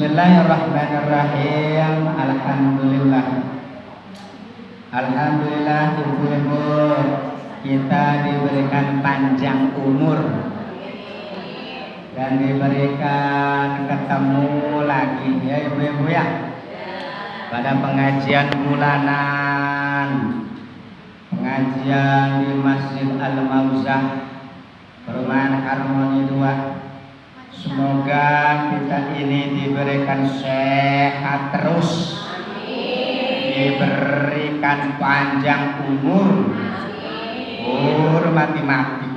Bismillahirrahmanirrahim. Alhamdulillah. Alhamdulillah ibu-ibu, kita diberikan panjang umur dan diberikan ketemu lagi ya ibu-ibu ya, pada pengajian bulanan, pengajian di Masjid Al-Mauzah Perumahan Harmoni 2. Semoga kita ini diberikan sehat terus, diberikan panjang umur, mati-mati.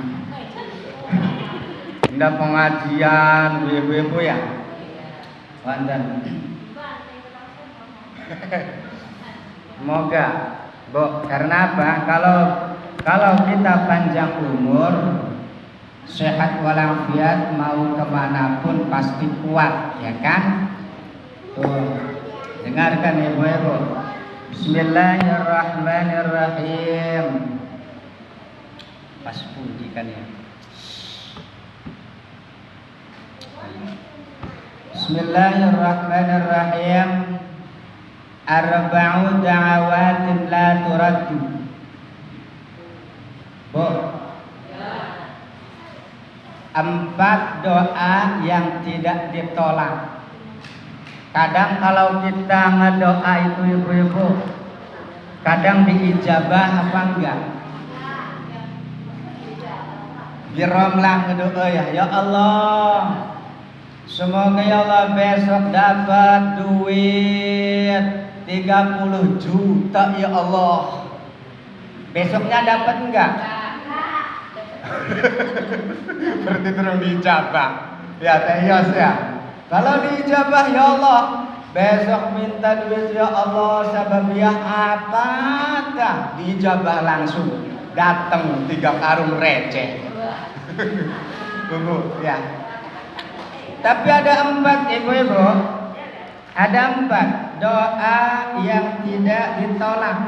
Ini pengajian ibu-ibu ya, wonten. Semoga, Bu, karena apa? Kalau kita panjang umur, sehat walafiat, mau kemanapun pasti kuat, ya kan? Tuh, dengarkan ibu-ibu. Bismillahirrahmanirrahim. Pas puji kan ya. Bismillahirrahmanirrahim. Arba'u da'awatin la turaddu. Bu, 4 doa yang tidak ditolak. Kadang kalau kita ngedoa itu ibu-ibu, kadang diijabah apa enggak? Biromlah ngedoa ya Allah, semoga ya Allah besok dapat duit 30 juta ya Allah. Besoknya dapat enggak? Berarti terus diijabah. Ya Teh Yos ya. Kalau diijabah ya Allah, besok minta duit ya Allah sababiah apa dah, diijabah langsung. Datang 3 karung receh. Tunggu ya. Tapi ada 4 ibu-ibu. Ada 4 doa yang tidak ditolak.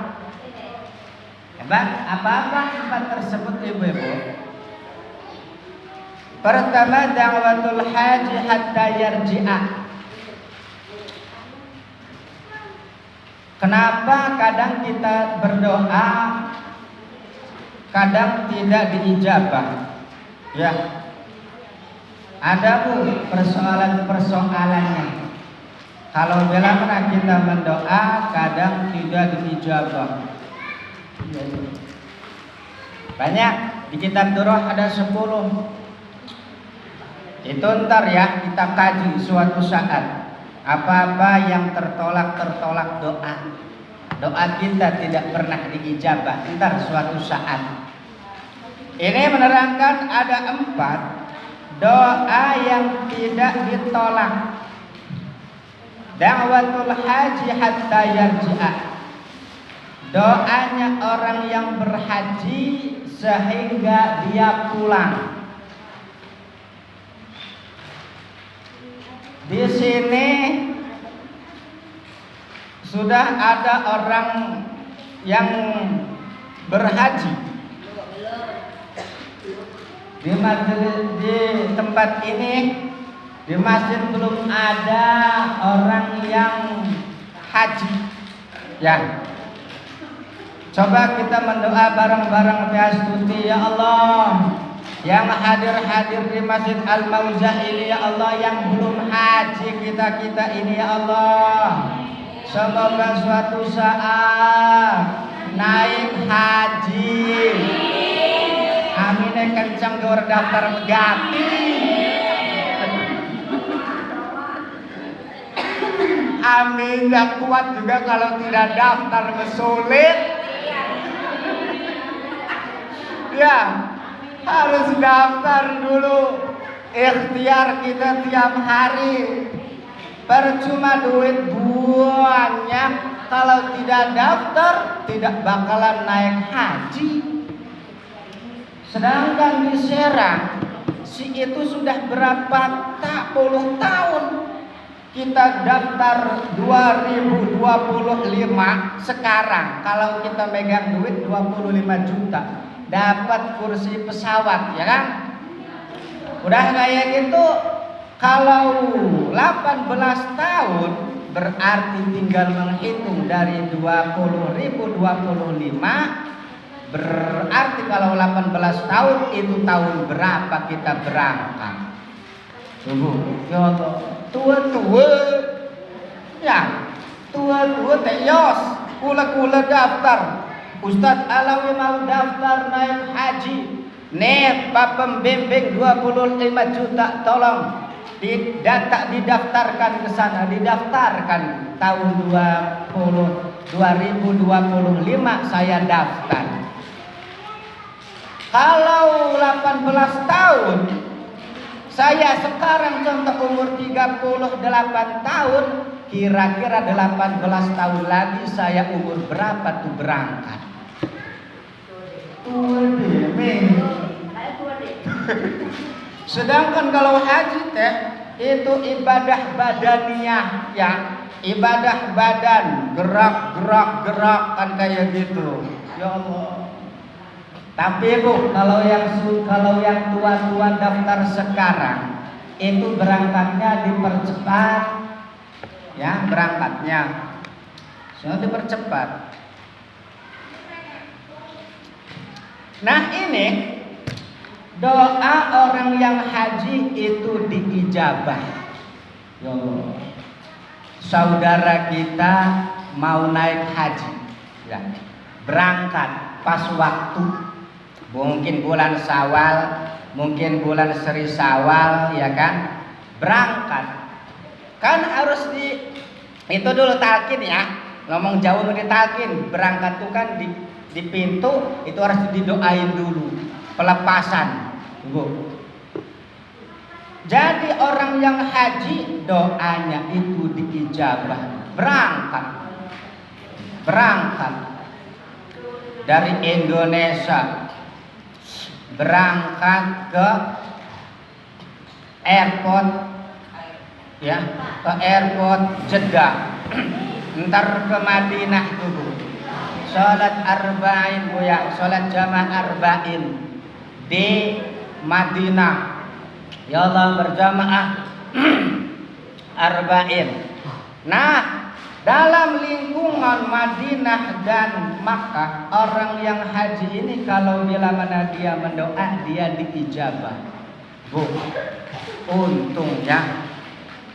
Hebat, apa-apa 4 tersebut ibu-ibu? Pertama, da'watul haji hatta yarji'a. Kenapa kadang kita berdoa, kadang tidak diijabah? Ya, ada Bu persoalan-persoalannya. Kalau bila mana kita mendoa, kadang tidak diijabah. Banyak di kitab Durrah ada 10. Itu ntar ya kita kaji suatu saat. Apa-apa yang tertolak doa, doa kita tidak pernah diijabah, ntar suatu saat. Ini menerangkan ada 4 doa yang tidak ditolak. Da'watul haji hatta yarji'a. Doanya orang yang berhaji sehingga dia pulang. Di sini sudah ada orang yang berhaji. Di tempat ini, di masjid belum ada orang yang haji. Ya. Coba kita mendoa bareng-bareng Piastuti, ya Allah, yang hadir di Masjid Al-Mauzah ini ya Allah, yang belum haji kita ini ya Allah, semoga suatu saat naik haji. Amin kencang gor daftar megati. Amin yang kuat juga kalau tidak daftar mesulit. Ya, harus daftar dulu. Ikhtiar kita tiap hari. Percuma duit banyak, kalau tidak daftar tidak bakalan naik haji. Sedangkan di Serang, si itu sudah berapa puluh tahun kita daftar 2025 sekarang. Kalau kita megang duit 25 juta dapat kursi pesawat, ya kan? Udah kayak gitu Kalau 18 tahun berarti tinggal menghitung dari 20.025, berarti kalau 18 tahun itu tahun berapa kita berangkat? Tunggu, ya Allah, tua-tua, ya, tua-tua teyos, kula-kula daftar. Ustadz Alawi mau daftar naik haji. Nih, Pak Pembimbing 25 juta, tolong didaftarkan ke sana, didaftarkan tahun 2025 saya daftar. Kalau 18 tahun, saya sekarang contoh umur 38 tahun, kira-kira 18 tahun lagi saya umur berapa tuh berangkat? Sedangkan kalau haji teh itu ibadah badaniyah, ya, ibadah badan, gerak kan kayak gitu. Ya Allah. Tapi Bu, kalau yang tua-tua daftar sekarang itu berangkatnya dipercepat, ya, berangkatnya sudah dipercepat. Nah, ini doa orang yang haji itu diijabah. Ya Allah. Saudara kita mau naik haji, ya, berangkat pas waktu, mungkin bulan Syawal, mungkin bulan Seri Syawal, ya kan, berangkat. Kan harus itu dulu talqin, ya, ngomong jauh ditalqin. Berangkat tuh kan di pintu itu harus didoain dulu pelepasan. Tunggu. Jadi orang yang haji doanya itu diijabah. Berangkat dari Indonesia, berangkat ke airport, ya, ke airport Jeddah, ntar ke Madinah dulu, sholat arba'in, Bu, ya, sholat jamaah arba'in di Madinah. Ya Allah, berjamaah arba'in. Nah, dalam lingkungan Madinah dan Makkah, orang yang haji ini kalau bila mana dia mendoa, dia diijabah. Bu, untungnya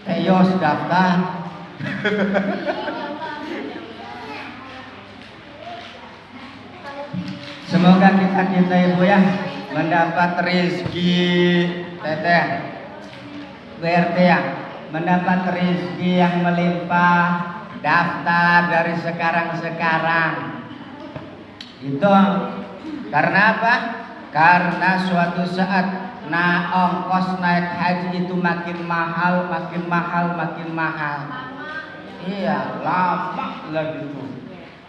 Teyos daftar. Semoga kita Ibu, ya, mendapat rezeki, Teteh, BRT, ya, mendapat rezeki yang melimpah, daftar dari sekarang. Itu karena apa? Karena suatu saat ongkos naik haji itu makin mahal. Iya, lama lagi itu.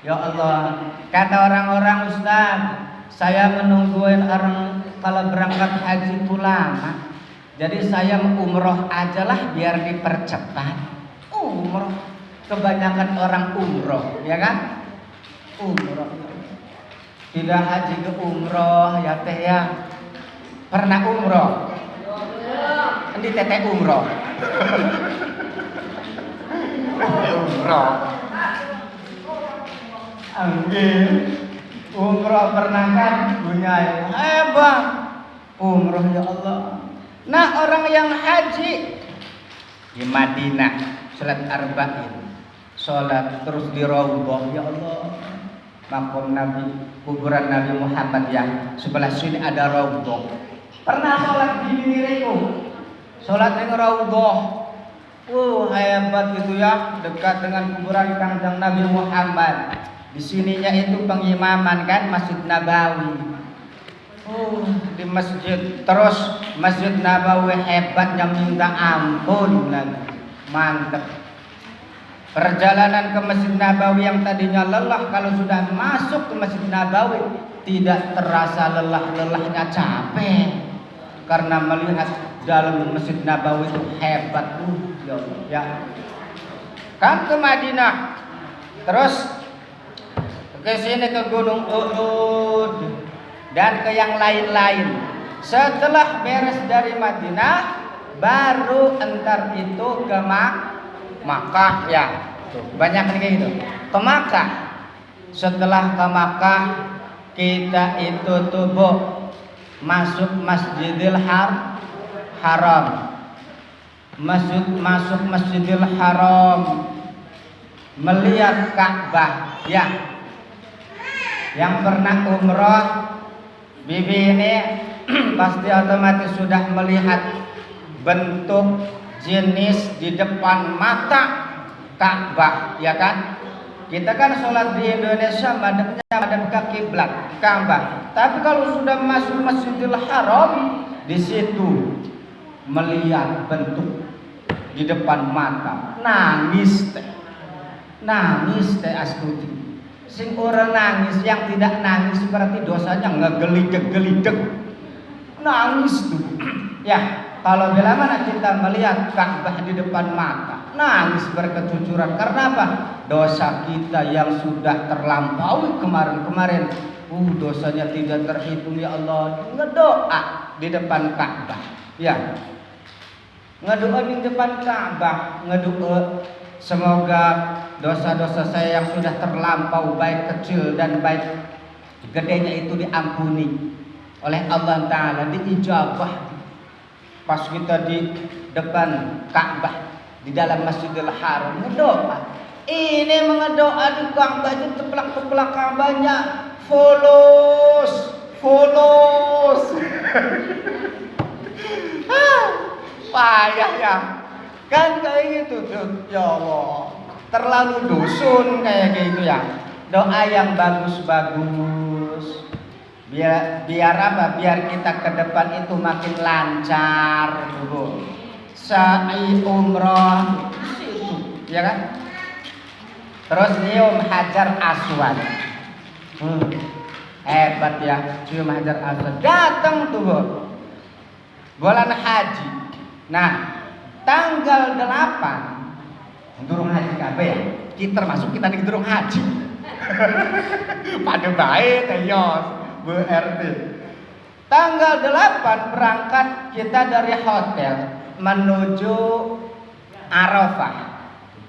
Ya Allah, kata orang-orang, Ustaz, saya menungguin orang kalau berangkat haji itu lama. Jadi saya umroh aja lah biar dipercepat. Umroh, kebanyakan orang umroh, ya kan? Umroh. Tidak haji ke umroh, ya Teh, ya. Pernah umroh? Di Teteh umroh. Umroh. Anggih. Umroh pernah kan? Punya hebat. Umroh, ya Allah. Nah, orang yang haji di Madinah, sholat arba'in, sholat terus di Raudhah, ya Allah, makom Nabi, kuburan Nabi Muhammad, yang sebelah sini ada Raudhah. Pernah sholat di diriku, sholat di Raudhah. Hebat itu, ya, dekat dengan kuburan Kanjeng Nabi Muhammad. Di sininya itu pengimaman kan, Masjid Nabawi. Di masjid, terus Masjid Nabawi hebatnya minta ampun lagi. Mantap. Perjalanan ke Masjid Nabawi yang tadinya lelah, kalau sudah masuk ke Masjid Nabawi tidak terasa lelahnya, capek. Karena melihat dalam Masjid Nabawi itu hebat, ya. Kan ke Madinah, terus ke sini ke Gunung Uhud dan ke yang lain-lain. Setelah beres dari Madinah, baru entar itu ke Makkah ya. Tuh, banyak nih kayak gitu. Ke Makkah. Setelah ke Makkah kita itu tubuh masuk Masjidil Haram. Masuk Masjidil Haram, melihat Ka'bah ya. Yang pernah umroh bibi ini pasti otomatis sudah melihat bentuk jenis di depan mata Ka'bah ya kan. Kita kan sholat di Indonesia madhab ke kiblat Ka'bah. Tapi kalau sudah masuk Masjidil Haram, di situ melihat bentuk di depan mata, nangis teh Astuti. Sing ora nangis, yang tidak nangis berarti dosanya ngegelidek-gelidek. Nangis tuh. Ya, kalau bila mana kita melihat Ka'bah di depan mata, nangis berkecucuran. Karena apa? Dosa kita yang sudah terlampaui kemarin-kemarin, dosanya tidak terhitung ya Allah. Ngedoa di depan Ka'bah. Ya. Ngedoa di depan Ka'bah, ngedoa semoga dosa-dosa saya yang sudah terlampau baik kecil dan baik gedenya itu diampuni oleh Allah Ta'ala, diijabah. Pas kita di depan Ka'bah di dalam Masjidil Haram ngedoa. Ini mengedoa di Ka'bah itu teplak-teplak Ka'bahnya follows. Payah ya. Kan kayak gitu tuh. Ya Allah. Terlalu dusun kayak gitu ya. Doa yang bagus-bagus. Biar apa? Biar kita ke depan itu makin lancar dulu. Sa'i umroh itu, ya kan? Terus nyium Hajar Aswad. Hebat ya, nyium Hajar Aswad. Datang tuh bulan haji. Nah, tanggal 8 durung haji kabeh ya. Kita termasuk kita nih durung haji. Pada baik teh Bu RT. Tanggal 8 berangkat kita dari hotel menuju Arafah.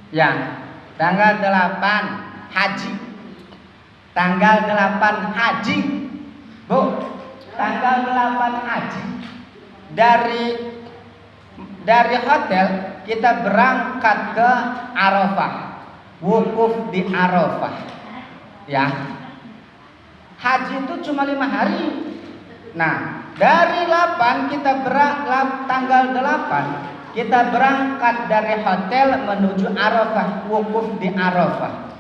Ya, tanggal 8 haji. Tanggal 8 haji. Bu, tanggal 8 haji. Dari hotel kita berangkat ke Arafah. Wukuf di Arafah. Ya. Haji itu cuma 5 hari. Nah, dari 8 kita tanggal 8 kita berangkat dari hotel menuju Arafah, wukuf di Arafah.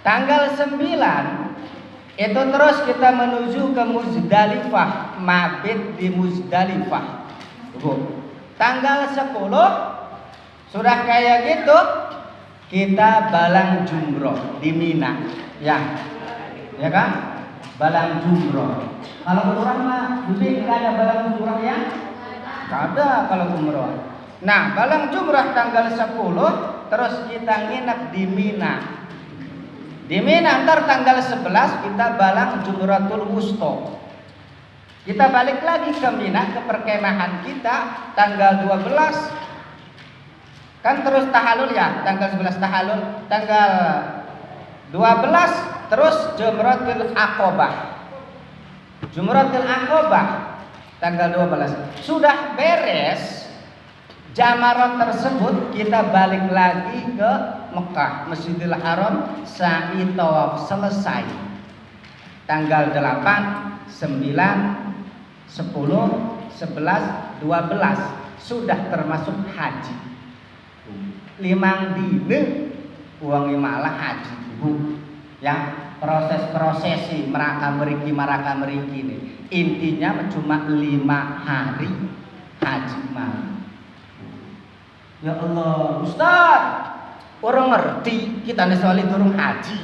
Tanggal 9 itu terus kita menuju ke Muzdalifah, mabit di Muzdalifah. Tanggal 10 sudah kayak gitu kita balang jumroh di Mina, ya kan? Balang jumroh. Kalau umrah mah dulu nggak ada balang jumroh ya? Nggak ada kalau umrah. Nah, balang jumroh tanggal 10 terus kita nginep di Mina. Di Mina ntar tanggal 11 kita balang Jumratul Wusta. Kita balik lagi ke Mina, ke perkemahan kita tanggal 12. Kan terus tahallul ya, tanggal 11 tahallul, tanggal 12 terus Jumratul Aqabah. Jumratul Aqabah tanggal 12. Sudah beres jamarat tersebut, kita balik lagi ke Mekah, Masjidil Haram, sa'i tawaf selesai. Tanggal 8, 9, 10, 11, 12 sudah termasuk haji. 5 dina uang malah haji. Ya, proses-prosesi meraka meriki ini. Intinya cuma 5 hari haji malam. Ya Allah, Ustaz, orang ngerti kita nih soal turun haji.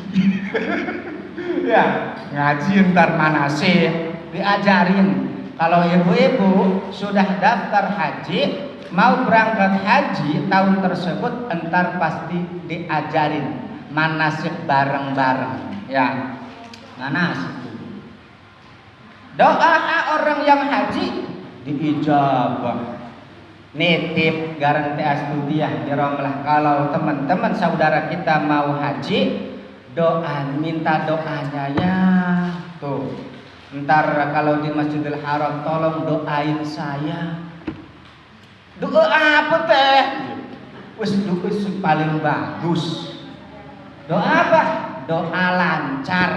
Ya, ngaji ntar manasih diajarin. Kalau ibu-ibu sudah daftar haji, mau berangkat haji tahun tersebut, entar pasti diajarin manasik bareng-bareng. Ya, manasik. Doa orang yang haji diijabah. nitip garanti astudiah di Romlah, kalau teman-teman saudara kita mau haji, minta doanya ya. Tuh, ntar kalau di Masjidil Haram tolong doain saya. Doa apa teh? Wis doa paling bagus. Doa apa? Doa lancar.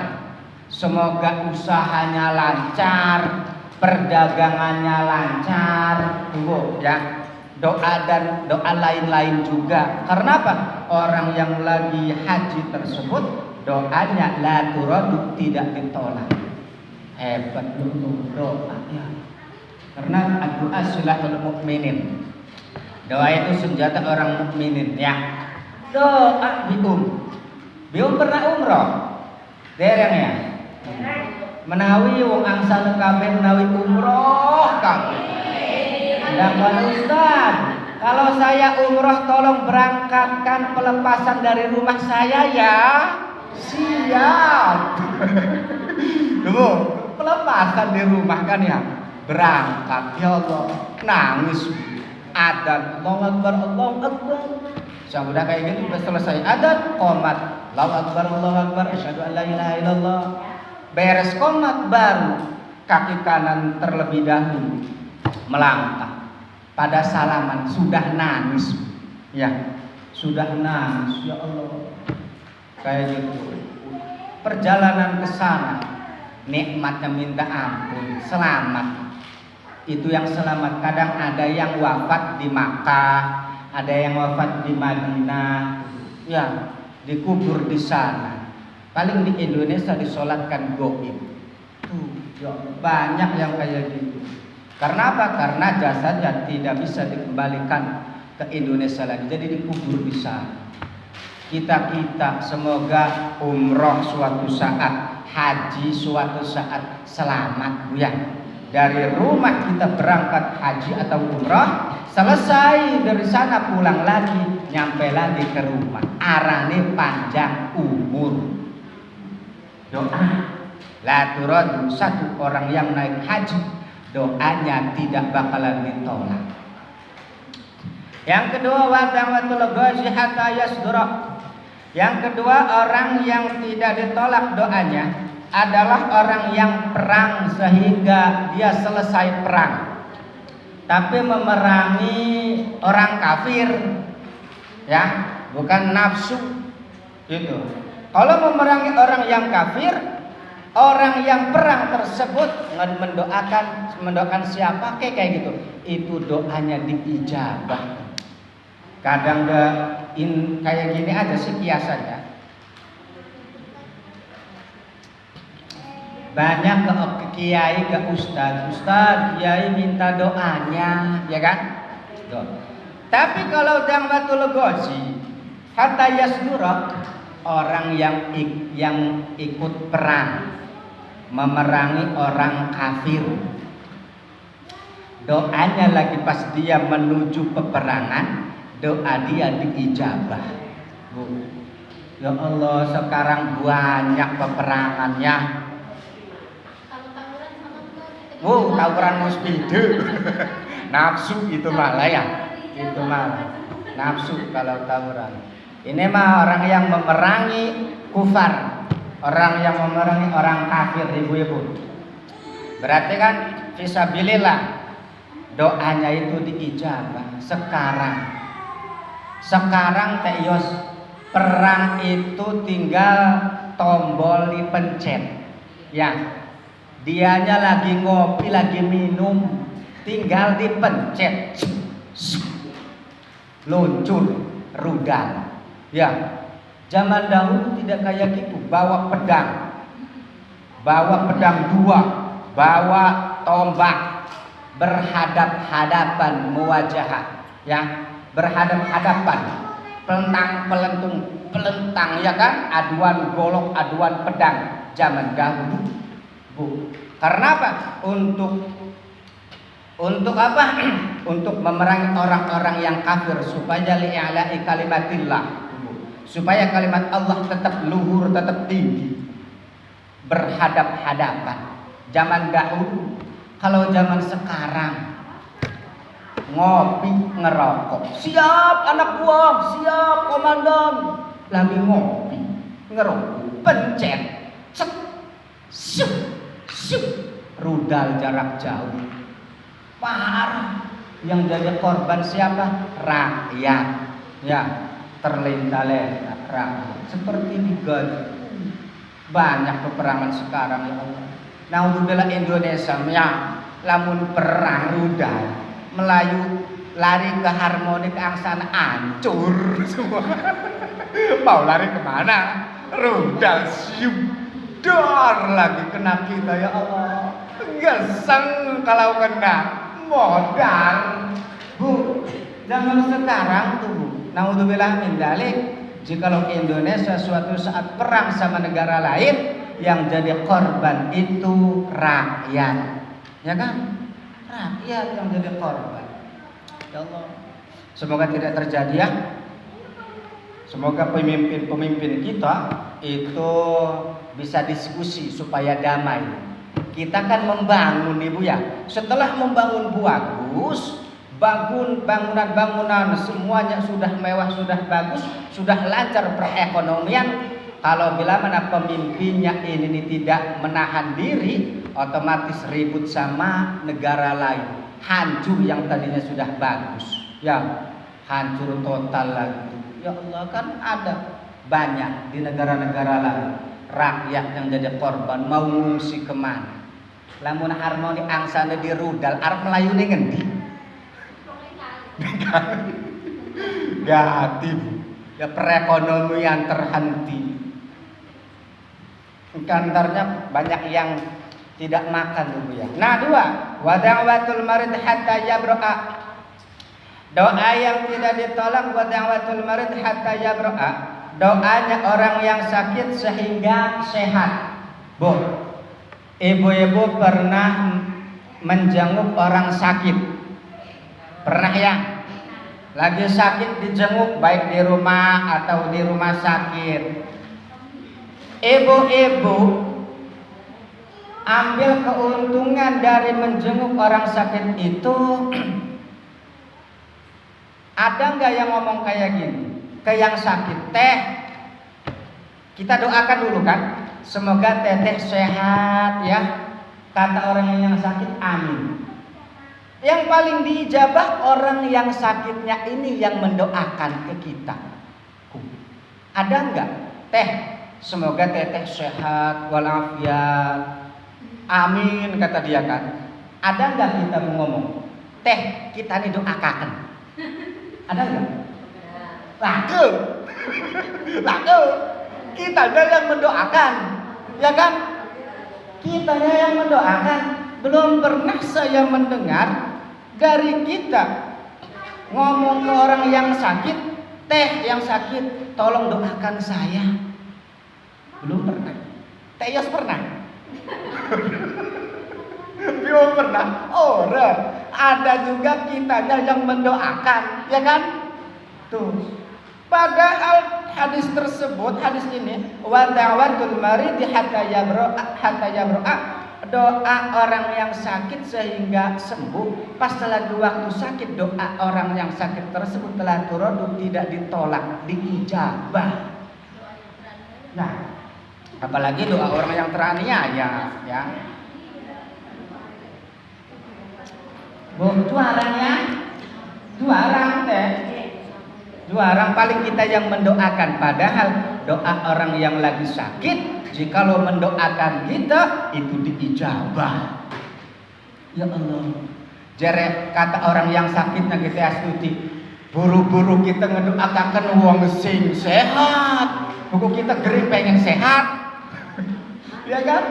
Semoga usahanya lancar, perdagangannya lancar. Tunggu ya. Doa dan doa lain-lain juga. Karena apa? Orang yang lagi haji tersebut doanya la turadu, tidak ditolak. Hebat dulu doanya. Karena doa silahul mukminin. Doa itu senjata orang mukminin ya. Doa bium pernah umroh. Dereng ya. Menawi wong angsal kabeh menawi umroh kabeh. Dan Ustaz, kalau saya umroh tolong berangkatkan pelepasan dari rumah saya ya. Siap. Tunggu, pelepasan di rumah kan ya. Berangkat ya Allah. Nangis. Adan, Allahu Akbar, Allahu Akbar. Sudah kayak gitu udah selesai adan, qomat. Allahu Akbar, Allahu Akbar, asyhadu an la ilaha illallah. Beres qomat baru kaki kanan terlebih dahulu melangkah. Pada salaman sudah nangis. Ya, sudah nangis. Ya Allah. Kayak gitu. Perjalanan ke sana nikmatnya minta ampun, selamat. Itu yang selamat. Kadang ada yang wafat di Makkah, ada yang wafat di Madinah, ya dikubur di sana. Paling di Indonesia disolatkan goib. Tuh, ya, banyak yang kayak gitu. Karena apa? Karena jasadnya tidak bisa dikembalikan ke Indonesia lagi, jadi dikubur di sana. Kita semoga umroh suatu saat, haji suatu saat selamat ya. Dari rumah kita berangkat haji atau umroh, selesai dari sana pulang lagi, nyampe lagi ke rumah. Arane panjang umur. Doa la turadu, satu orang yang naik haji doanya tidak bakalan ditolak. Yang kedua, wadawatul ghazi hatta yasdura. Yang kedua, orang yang tidak ditolak doanya adalah orang yang perang sehingga dia selesai perang, tapi memerangi orang kafir, ya, bukan nafsu gitu. Kalau memerangi orang yang kafir, orang yang perang tersebut mendoakan siapa kayak gitu, itu doanya diijabah. Kadang kayak gini aja sih kiasannya. Banyak ke kiai, ke ustaz, kiai minta doanya, ya kan? Tapi kalau da'watul ghazi hatta yasdura, orang yang ikut perang memerangi orang kafir, doanya lagi pas dia menuju peperangan, doa dia diijabah. Ya Allah, sekarang banyak peperangannya. Tawuran muspide. Nafsu itu malah ya. Itu malah nafsu kalau tawuran. Ini mah orang yang memerangi kufar, orang yang memerangi orang kafir, ibu-ibu. Berarti kan fisabilillah, doanya itu diijabah. Sekarang Teyos, perang itu tinggal tombol dipencet. Ya, dianya lagi ngopi, lagi minum, tinggal dipencet, luncur rudal. Ya, zaman dahulu tidak kayak gitu. Bawa pedang dua, bawa tombak, berhadap-hadapan muwajahah, ya, berhadap-hadapan, pelentang ya kan, aduan golok, aduan pedang zaman dahulu. Karena apa? Untuk apa? Untuk memerangi orang-orang yang kafir, supaya li'ala'i kalimatillah, supaya kalimat Allah tetap luhur, tetap tinggi. Berhadap-hadapan zaman dahulu. Kalau zaman sekarang ngopi ngerokok. Siap anak buah, siap komandan. Lagi ngopi ngerokok, pencet, cek, syup, syup, rudal jarak jauh. Parah. Yang jadi korban siapa? Rakyat. Ya, terlenta-lenta rakyat. Seperti di Gaza. Banyak peperangan sekarang ya Allah. Naudzubillah Indonesia ya, lamun perang rudal, Melayu lari ke harmonik angsana hancur semua. Mau lari kemana? Rudal siup dor lagi kena kita ya Allah. Geseng kalau kena. Modal, Bu. Zaman sekarang tuh, Bu. Naudzubillah min dzalik, jikalau Indonesia suatu saat perang sama negara lain, yang jadi korban itu rakyat. Ya kan? Rakyat yang jadi korban. Ya Allah. Semoga tidak terjadi ya. Semoga pemimpin-pemimpin kita itu bisa diskusi supaya damai. Kita kan membangun Ibu ya. Setelah membangun bagus, bangunan-bangunan semuanya sudah mewah, sudah bagus, sudah lancar perekonomian. Kalau bila mana pemimpinnya ini tidak menahan diri, otomatis ribut sama negara lain. Hancur yang tadinya sudah bagus. Ya, hancur total lagi. Ya Allah, kan ada banyak di negara-negara lain. Rakyat yang jadi korban mau ngungsi kemana? Lamun harmoni angsana di rudal, arep melayu ning ngendi? Gati, ya perekonomian terhenti. Kantornya banyak yang tidak makan Bu ya. Nah, 2, wada'watul marid hatta yabro'a. Doa yang tidak ditolak wada'watul marid hatta yabro'a. Doanya orang yang sakit sehingga sehat. Bu, ibu-ibu pernah menjenguk orang sakit? Pernah ya? Lagi sakit dijenguk baik di rumah atau di rumah sakit. Ibu-ibu ambil keuntungan dari menjenguk orang sakit itu. Ada nggak yang ngomong kayak gini? Ke yang sakit, teh, kita doakan dulu kan, semoga teteh sehat ya. Kata orang yang sakit, amin. Yang paling diijabah orang yang sakitnya ini yang mendoakan ke kita. Ada enggak? Teh, semoga teteh sehat walafiat. Amin kata dia kan. Ada enggak kita mau ngomong? Teh, kita nih doakan. Ada enggak? Laku. Kitanya yang mendoakan. Ya kan? Kitanya yang mendoakan. Belum pernah saya mendengar dari kita ngomong ke orang yang sakit, teh yang sakit, tolong doakan saya. Belum pernah. Teh Yos pernah? Belum pernah. Ada juga kitanya yang mendoakan, ya kan? Tuh. Padahal hadis tersebut, hadis ini, wa da'watul marid hatta yabro'a, doa orang yang sakit sehingga sembuh. Pas lagi waktu sakit, doa orang yang sakit tersebut telah turun, tidak ditolak, diijabah. Nah, apalagi doa orang yang teraniaya, ya. Bu, juarang teh. Juarang paling kita yang mendoakan, padahal doa orang yang lagi sakit, jikalau mendoakan kita itu diijabah. Ya Allah. Jere kata orang yang sakit nang kita astuti, buru-buru kita ngedoakan wong sing sehat. Buku kita gering pengen sehat. Ya kan?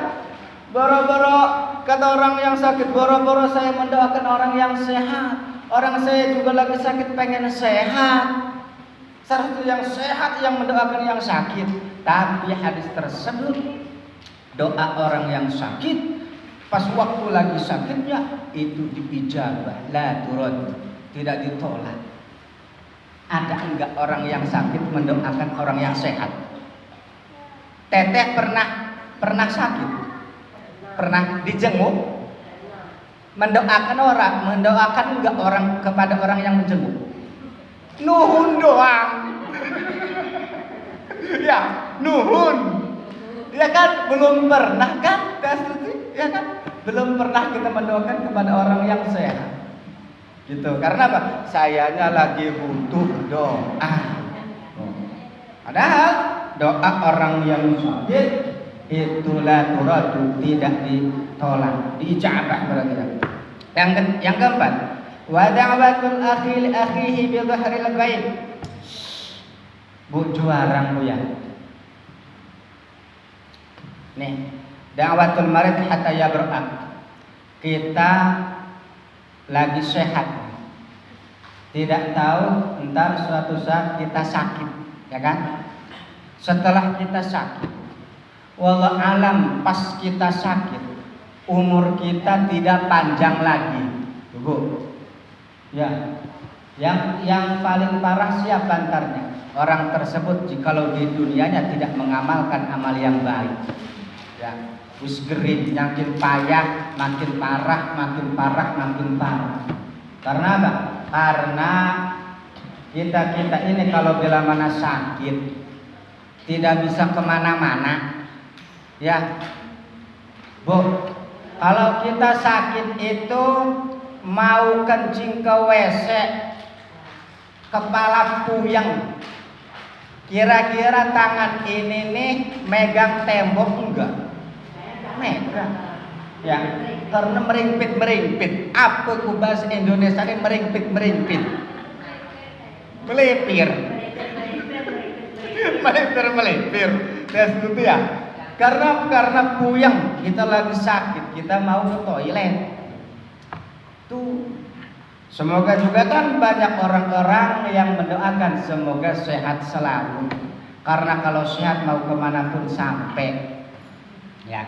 Boro-boro kata orang yang sakit, boro-boro saya mendoakan orang yang sehat. Orang saya juga lagi sakit pengen sehat. Satu yang sehat yang mendoakan yang sakit. Tapi hadis tersebut, doa orang yang sakit pas waktu lagi sakitnya itu diijabah, la turun, tidak ditolak. Ada enggak orang yang sakit mendoakan orang yang sehat? Teteh pernah sakit? Pernah dijenguk? mendoakan enggak orang kepada orang yang menjenguk? Nuhun doang. Ya, nuhun. Ya kan belum pernah kan? Ya kan? Belum pernah kita mendoakan kepada orang yang sehat. Gitu. Karena apa? Sayanya lagi butuh doa. Padahal doa orang yang sakit itulah turadu, tidak ditolak, diijabah berarti. Yang keempat, wa da'watul akhi li akhihi bi dhahril ghaib. Bu juarang bu ya. Nih, da'watul marid hatta yabra'ak. Kita lagi sehat. Tidak tahu entar suatu saat kita sakit, ya kan? Setelah kita sakit, wallah alam pas kita sakit, umur kita tidak panjang lagi. Bu. Ya. Yang paling parah siapa antarnya? Orang tersebut jikalau di dunianya tidak mengamalkan amal yang baik. Ya, wis gerit, makin payah, makin parah, makin parah, makin parah. Karena apa? Karena kita ini kalau bila mana sakit tidak bisa kemana-mana. Ya, Bu, kalau kita sakit itu mau kencing ke WC, kepala puyeng, kira-kira tangan ini nih megang tembok enggak? Megang. Ya, karena merimpit. Apa ku bahasa Indonesia ini merimpit. Melipir. Das itu ya. Karena puyeng, kita lagi sakit, kita mau ke toilet. Tuh. Semoga juga kan banyak orang-orang yang mendoakan semoga sehat selalu. Karena kalau sehat mau kemanapun sampai. Ya.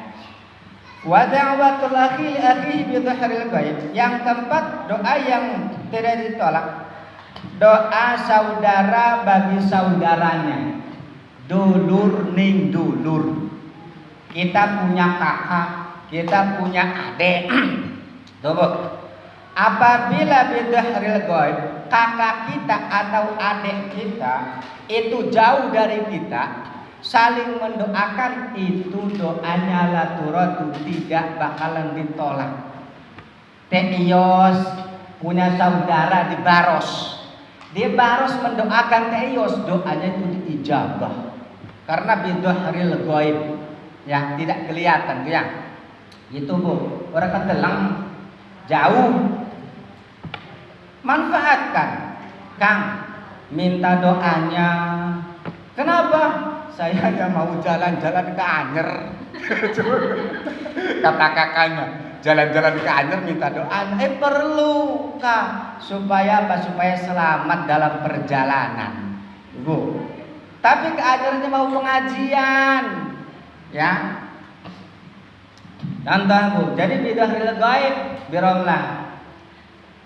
Wa da'watul akhi li akhihi bi dhahril ghaib. Yang keempat, doa yang tidak ditolak. Doa saudara bagi saudaranya. Dulur ning dulur. Kita punya kakak, kita punya adik. Tuh, apabila bi dhahril ghaib, kakak kita atau adik kita itu jauh dari kita, saling mendoakan, itu doanya la turatu, tidak bakalan ditolak. Teiyos punya saudara di Baros. Di Baros mendoakan Teiyos, doanya itu diijabah. Karena bidhahril ghaib, ya tidak kelihatan ya. Itu Bu, orang ketelang jauh. Manfaatkan, Kang, minta doanya. Kenapa? Saya hanya mau jalan-jalan ke Anyer. Kata kakaknya, jalan-jalan ke Anyer minta doa. Perlu Kak, supaya apa? Supaya selamat dalam perjalanan, Bu. Tapi ke Anyernya mau pengajian, ya. Contoh Bu, jadi bidhahril ghaib biromlah.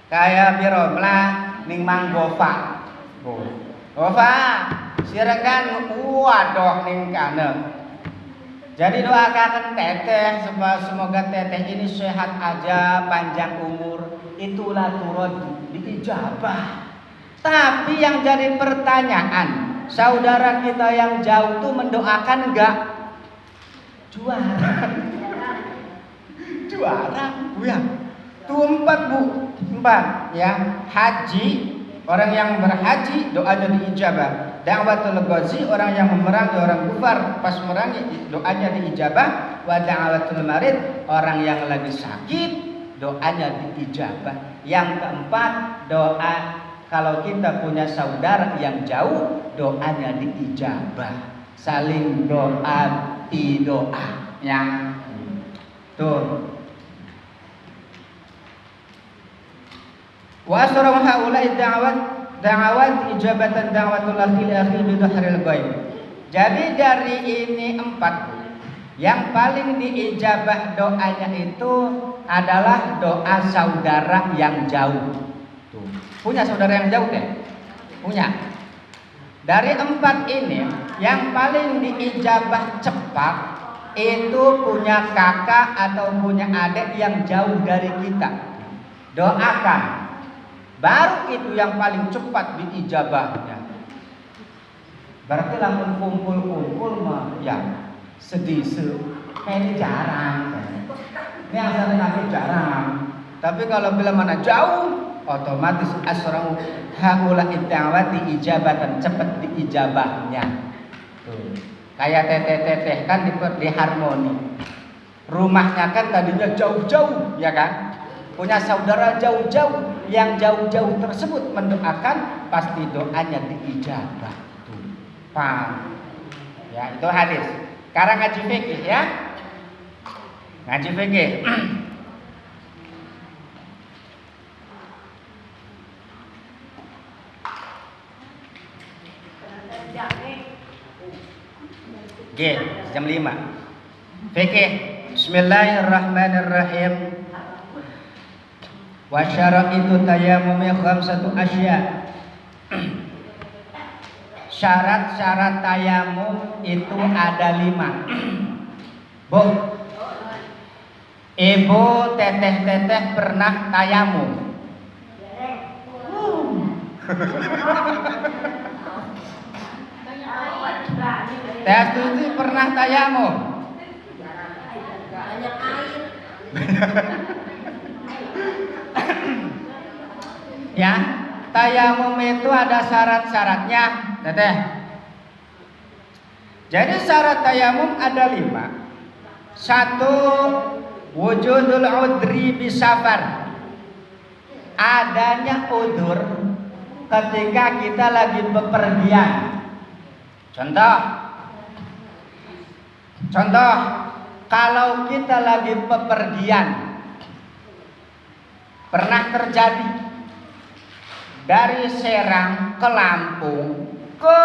Kayak biromlah ning Manggofa. Bu. Gofa, silakan waduh ning kana. Jadi doakan teteh supaya semoga teteh ini sehat aja, panjang umur. Itulah turun diijabah. Tapi yang jadi pertanyaan, saudara kita yang jauh tuh mendoakan enggak? Juara. Bu ya. Tuh 4 Bu. 4 ya. Haji. Orang yang berhaji doanya diijabah. Da'watul ghazi, orang yang memerangi orang kufar pas merangi doanya diijabah. Wa da'watul marid, orang yang lagi sakit doanya diijabah. Yang keempat, doa kalau kita punya saudara yang jauh doanya diijabah. Saling doa di doa yang tuh. Wa asrahu haula'i da'awat ijabatan da'watul akhi li akhi bi dhahril ghaib. Jadi dari ini 4, yang paling diijabah doanya itu adalah doa saudara yang jauh. Tuh. Punya saudara yang jauh teh? Punya. Dari 4 ini yang paling diijabah cepat itu punya kakak atau punya adik yang jauh dari kita, doakan. Baru itu yang paling cepat diijabahnya. Berarti lamun kumpul-kumpul mah ya sedih ini jarang. Ini asalnya jarang. Tapi kalau bila mana jauh, otomatis asra'u haula idda'wati ijabatan, cepat diijabahnya. Tuh. Kayak teteh-teteh kan di harmoni. Rumahnya kan tadinya jauh-jauh, ya kan? Punya saudara jauh-jauh, yang jauh-jauh tersebut mendoakan, pasti doanya diijabah. Tuh. Paham? Ya, itu hadis. Sekarang ngaji fikih ya. Ngaji fikih. G, jam 5. Fikih. Bismillahirrahmanirrahim. Wa syara'itu tayammumi khamsatu asya. Syarat-syarat tayamum itu ada 5. Bu, ibu teteh-teteh pernah tayamum? Teh Tuti pernah tayamum? Banyak air. Ya, tayamum itu ada syarat-syaratnya, teteh. Jadi syarat tayamum ada 5. 1, wujudul udri bisafar. Adanya udur ketika kita lagi bepergian. Contoh, kalau kita lagi bepergian, pernah terjadi dari Serang ke Lampung ke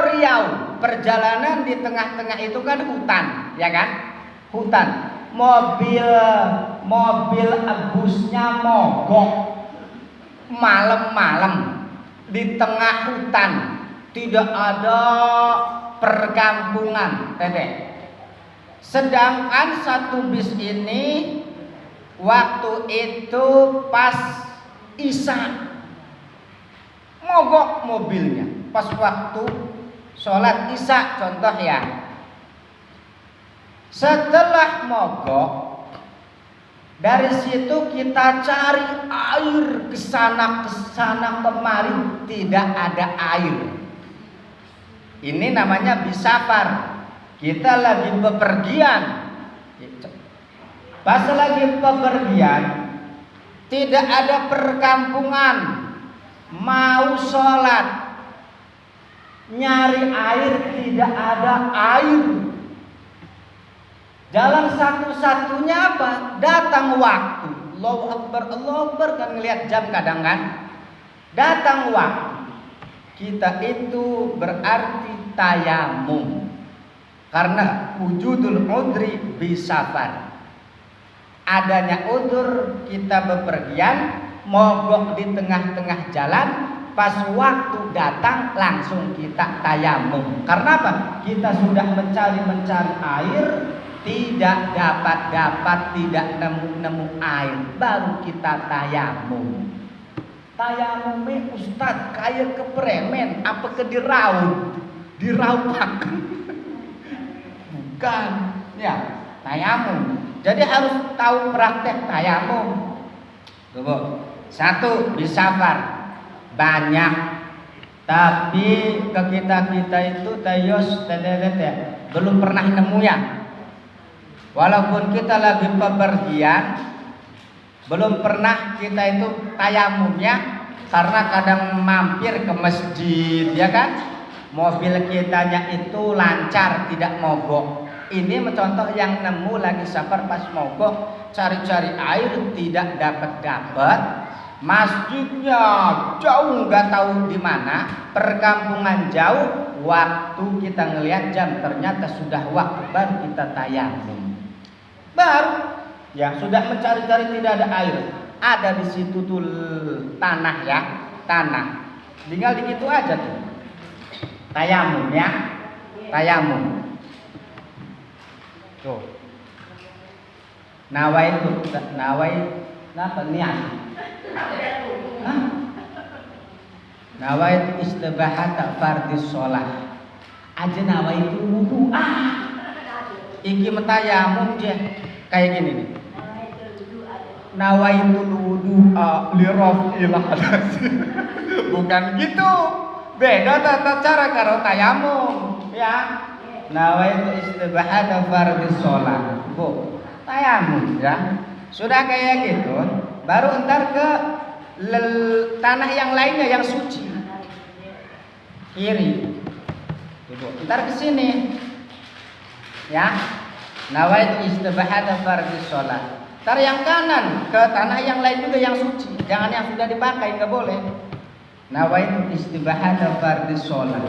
Riau, perjalanan di tengah-tengah itu kan hutan, ya kan? Hutan. Mobil busnya mogok malam-malam di tengah hutan, tidak ada perkampungan, teteh. Sedangkan satu bis ini waktu itu pas Isya, mogok mobilnya pas waktu sholat Isya, contoh ya. Setelah mogok, dari situ kita cari air kesana kemari, tidak ada air. Ini namanya bisafar. Kita lagi bepergian. Pas lagi bepergian, tidak ada perkampungan. Mau sholat, nyari air, tidak ada air. Jalan satu-satunya apa? Datang waktu. Allahu Akbar kan ngelihat jam kadang kan. Datang waktu. Kita itu berarti tayamum. Karena wujudul udri bisafar. Adanya udur, kita bepergian, mogok di tengah-tengah jalan, pas waktu datang langsung kita tayamum. Karena apa? Kita sudah mencari air, tidak dapat, tidak nemu air, baru kita tayamum. Tayamumnya Ustadz kayak kepremen, apa ke diraupak? Bukan, ya tayamum. Jadi harus tahu praktek tayamum. Coba. 1, bisafar banyak, tapi ke kita itu tayos belum pernah nemu ya. Walaupun kita lagi bepergian, belum pernah kita itu tayamumnya, karena kadang mampir ke masjid, ya kan? Mobil kitanya itu lancar, tidak mogok. Ini contoh yang nemu lagi safar pas mogok, cari-cari air tidak dapat. Masjidnya jauh, nggak tahu di mana, perkampungan jauh. Waktu kita ngelihat jam, ternyata sudah waktu, baru kita tayamum. Baru ya sudah mencari-cari, tidak ada air. Ada di situ tuh tanah ya, tanah. Tinggal digitu aja tuh. Tayamum ya, tayamum. Tuh. Nawaitu apa niat? Hah? Nawaitu istibahata fardis sholat. Aja nawaitu wudu. Iki metayamum je kayak gini nih. Nawaitu wudu li raf'il hadas. Bukan gitu. Beda tata cara karo tayamum, ya. Nawaitu istibahata fardis sholat. Bu, tayamum ya. Sudah kayak gitu, baru ntar ke tanah yang lainnya yang suci. Kiri. Ibu, ntar ke sini. Ya. Nawaitu istibahata fardis sholat. Ntar yang kanan ke tanah yang lain juga yang suci. Jangan yang sudah dipakai, enggak boleh. Nawaitu istibahata fardis sholat.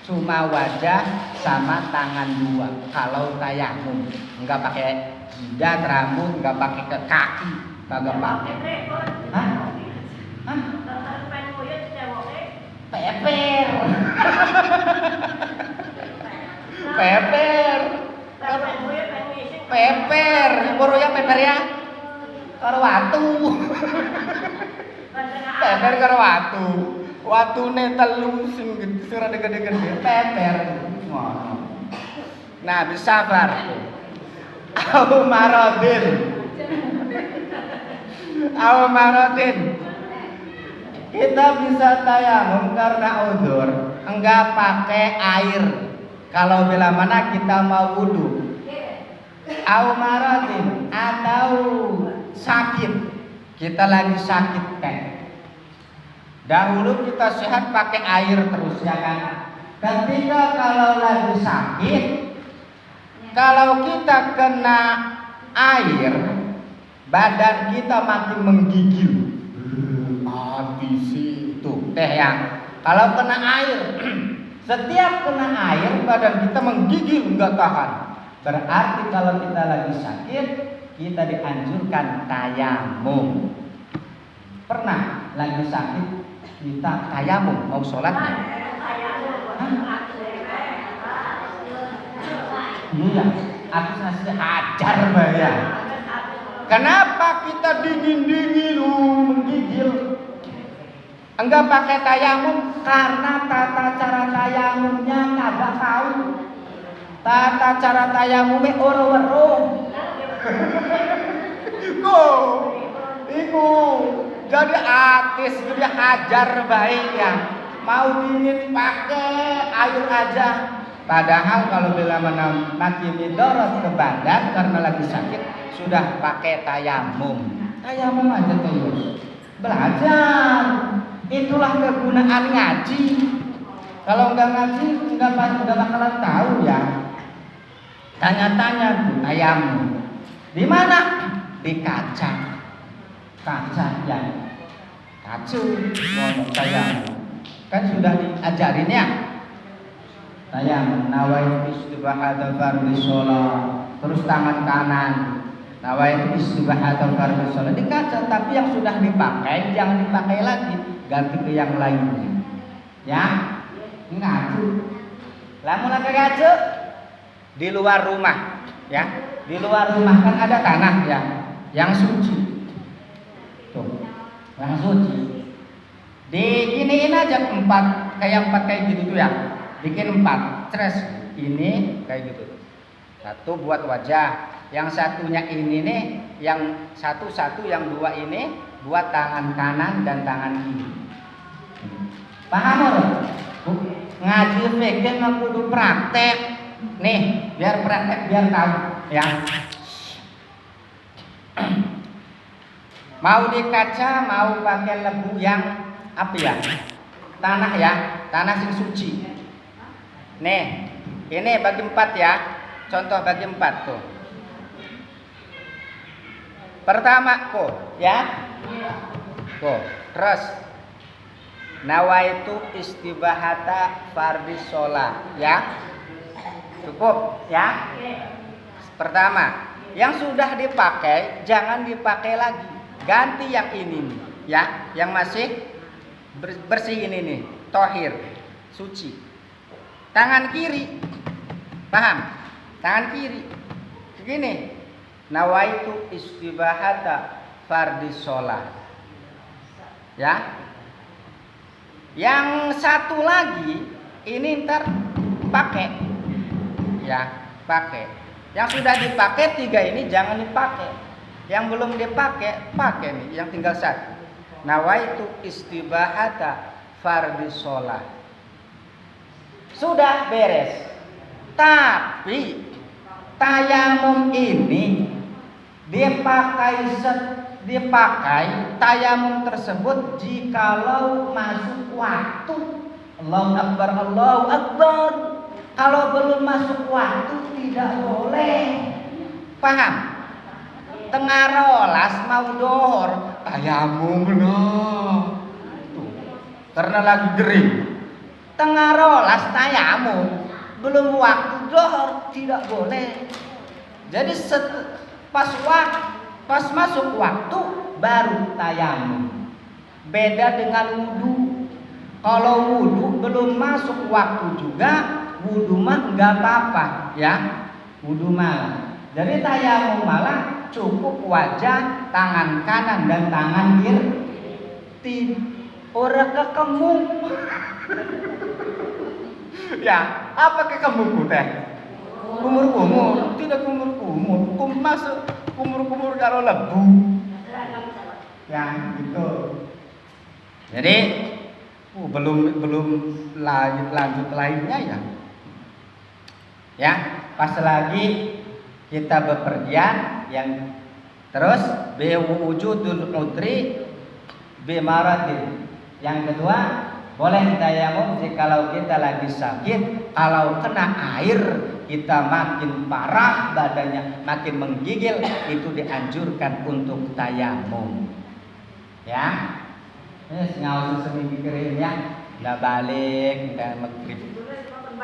Cuma wajah sama tangan dua. Kalau tayamum, enggak pakai jidat, rambut, enggak pakai ke kaki, kagak pakai. Hah? Hah? Peper. Peper. Peper. Boro ya peper ya. Karo watu. Peper karo watu. Watune telu sing rada gede-gede. Peper. Ngono. Nah, bersabar. Au maradin. Kita bisa tayamum karena udzur, enggak pakai air. Kalau bila mana kita mau wudu. Au maradin atau sakit. Kita lagi sakit kan. Dahulu kita sehat pakai air terus ya kan. Ketika kalau lagi sakit, kalau kita kena air, badan kita makin menggigil. Habis itu teh ya. Kalau kena air, setiap kena air badan kita menggigil nggak tahan. Berarti kalau kita lagi sakit, kita dianjurkan tayamum. Pernah lagi sakit kita tayamum mau sholatnya? Iya, aku ngasih hajar mbak ya. Kenapa kita dingin menggigil? Enggak pakai tayamum karena tata cara tayamumnya kagak tahu. Tata cara tayamumnya oro-oro. Iku jadi artis jadi hajar baik ya. Mau dingin pakai air aja. Padahal kalau bila mana mati midorot ke badan karena lagi sakit sudah pakai tayamum. Tayamum aja terus. Belajar. Itulah kegunaan ngaji. Kalau enggak ngaji enggak bakalan tahu ya. Tanya-tanya tuh tayamum. Di mana? Di kaca. Kaca yang kacu tayamum. Kan sudah diajarin ya. Tayamum nawaitu istibahata fardhi shalah. Terus tangan kanan nawaitu istibahata fardhi shalah di kaca, tapi yang sudah dipakai jangan dipakai lagi, ganti ke yang lainnya. Ya, ngacu. Lamun lagi ngacu di luar rumah, ya. Di luar rumah kan ada tanah ya, yang suci. Tuh, yang suci. Diginiin aja empat kayak gitu tuh ya. Bikin 4 tres ini kayak gitu. Satu buat wajah, yang satunya ini nih, yang satu yang dua ini buat tangan kanan dan tangan kiri. Paham loh? Ngaji fikih mah kudu praktek. Nih, biar praktek biar tahu ya. Mau di kaca, mau pakai lembu yang apa ya? Tanah ya, tanah sing suci. Nih, ini bagi 4 ya. Contoh bagi 4 tuh. Pertama kok, ya. Kok, terus nawaitu istibahata fardhi shalah, ya. Cukup, ya. Pertama, yang sudah dipakai jangan dipakai lagi. Ganti yang ini nih, ya. Yang masih bersih ini nih, tohir, suci. Tangan kiri, paham? Tangan kiri, Begini, nawaitu istibahata fardhi sholat. Ya. Yang satu lagi ini ntar pakai. Ya, pakai. Yang sudah dipakai 3 ini jangan dipakai. Yang belum dipakai, pakai nih. Yang tinggal 1. Nawaitu istibahata fardhi sholat. Sudah beres. Tapi tayamum ini dipakai tayamum tersebut jikalau masuk waktu. Allahu Akbar, Allahu Akbar. Kalau belum masuk waktu tidak boleh. Paham? Tengah rolas mau dohor tayamum loh. Karena lagi gering. Tengah rolas tayamum, belum waktu dohor tidak boleh. Jadi pas masuk waktu baru tayamum. Beda dengan wudu. Kalau wudu belum masuk waktu juga, wudu mah enggak apa-apa, ya. Wudu malah. Jadi tayamum malah cukup wajah, tangan kanan dan tangan kiri. Ora kekemuk. Ya, apa kekemukku teh? Kumur-kumur, tidak kumur-kumur. Kumur-kumur kalau lebu. Ya, gitu. Jadi belum lanjut lainnya ya. Ya, pas lagi kita bepergian yang terus biwujudul udri bimaradin. Yang kedua, boleh tayamum jikalau kita lagi sakit. Kalau kena air kita makin parah badannya, makin menggigil, itu dianjurkan untuk tayamum. Ya, nggak usah seminggu kering ya, udah balik, udah maghrib.